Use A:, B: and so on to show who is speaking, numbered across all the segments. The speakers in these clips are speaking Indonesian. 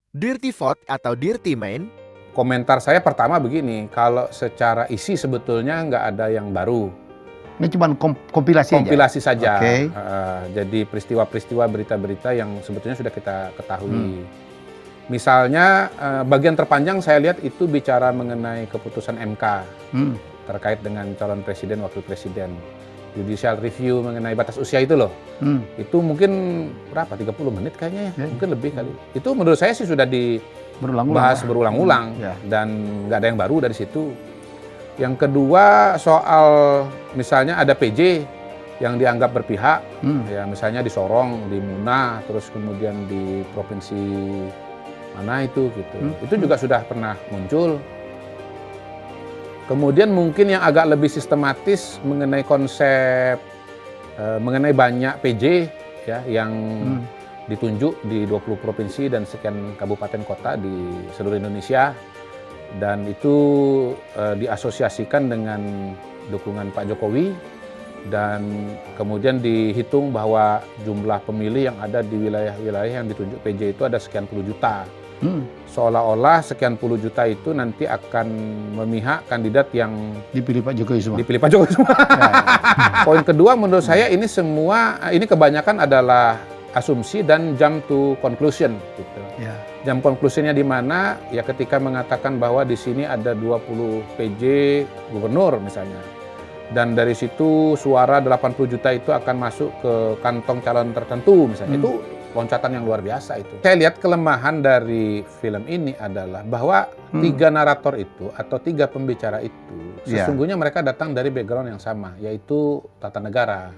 A: Dirty Vote atau Dirty Main?
B: Komentar saya pertama begini, kalau secara isi sebetulnya nggak ada yang baru.
C: Ini cuma kompilasi
B: Kompilasi saja.
C: Oke.
B: Jadi peristiwa-peristiwa, berita-berita yang sebetulnya sudah kita ketahui. Misalnya bagian terpanjang saya lihat itu bicara mengenai keputusan MK terkait dengan calon presiden, wakil presiden. Judicial review mengenai batas usia itu loh. Itu mungkin berapa? 30 menit kayaknya ya? Mungkin lebih kali. Itu menurut saya sih sudah dibahas berulang-ulang dan nggak ada yang baru dari situ. Yang kedua soal misalnya ada PJ yang dianggap berpihak, ya misalnya di Sorong, di Muna, terus kemudian di provinsi mana itu gitu. Itu juga sudah pernah muncul. Kemudian mungkin yang agak lebih sistematis mengenai konsep mengenai banyak PJ ya yang ditunjuk di 20 provinsi dan sekian kabupaten kota di seluruh Indonesia. Dan itu diasosiasikan dengan dukungan Pak Jokowi dan kemudian dihitung bahwa jumlah pemilih yang ada di wilayah-wilayah yang ditunjuk PJ itu ada sekian puluh juta. Seolah-olah sekian puluh juta itu nanti akan memihak kandidat yang
C: dipilih Pak Jokowi semua.
B: Dipilih Pak Jokowi semua. Poin kedua menurut saya ini kebanyakan adalah asumsi dan jump to conclusion gitu. Jump conclusionnya di mana? Ya ketika mengatakan bahwa di sini ada 20 PJ gubernur misalnya. Dan dari situ suara 80 juta itu akan masuk ke kantong calon tertentu misalnya. Itu loncatan yang luar biasa itu. Saya lihat kelemahan dari film ini adalah bahwa 3 narator itu atau 3 pembicara itu sesungguhnya mereka datang dari background yang sama, yaitu tata negara.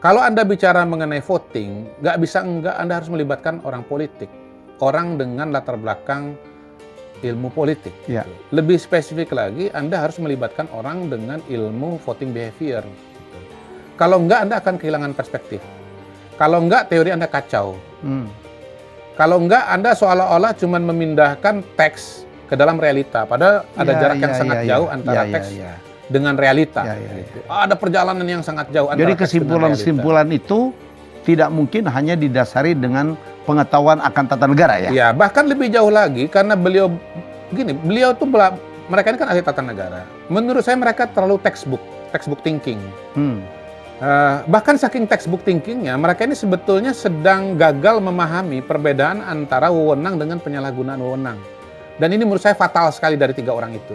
B: Kalau Anda bicara mengenai voting, nggak bisa enggak Anda harus melibatkan orang politik. Orang dengan latar belakang ilmu politik. Lebih spesifik lagi, Anda harus melibatkan orang dengan ilmu voting behavior. Kalau enggak, Anda akan kehilangan perspektif. Kalau enggak, teori Anda kacau. Kalau enggak, Anda seolah-olah cuma memindahkan teks ke dalam realita. Padahal ada jarak yang sangat jauh antara teks dengan realita. Ada perjalanan yang sangat jauh antara
C: Jadi kesimpulan-kesimpulan itu tidak mungkin hanya didasari dengan pengetahuan akan tata negara ya?
B: Ya, bahkan lebih jauh lagi karena beliau tuh mereka ini kan ahli tata negara. Menurut saya mereka terlalu textbook thinking. Bahkan saking textbook thinkingnya, mereka ini sebetulnya sedang gagal memahami perbedaan antara wewenang dengan penyalahgunaan wewenang. Dan ini menurut saya fatal sekali dari 3 orang itu.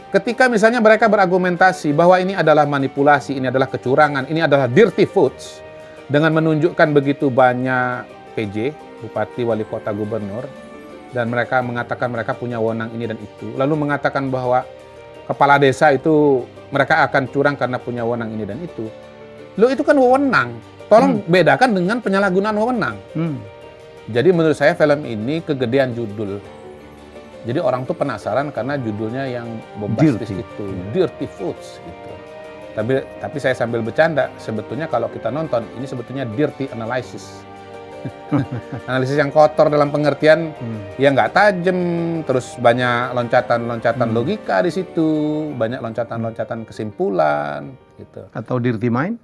B: Ketika misalnya mereka berargumentasi bahwa ini adalah manipulasi, ini adalah kecurangan, ini adalah dirty votes, dengan menunjukkan begitu banyak PJ, bupati, wali kota, gubernur, dan mereka mengatakan mereka punya wewenang ini dan itu, lalu mengatakan bahwa kepala desa itu mereka akan curang karena punya wewenang ini dan itu. Loh, itu kan wewenang. Tolong bedakan dengan penyalahgunaan wewenang. Jadi menurut saya film ini kegedean judul. Jadi orang tuh penasaran karena judulnya yang bombastis itu, Dirty Votes gitu. Tapi saya sambil bercanda, sebetulnya kalau kita nonton ini sebetulnya dirty analysis. Analisis yang kotor dalam pengertian ya nggak tajam, terus banyak loncatan-loncatan logika di situ, banyak loncatan-loncatan kesimpulan gitu.
C: Atau dirty mind?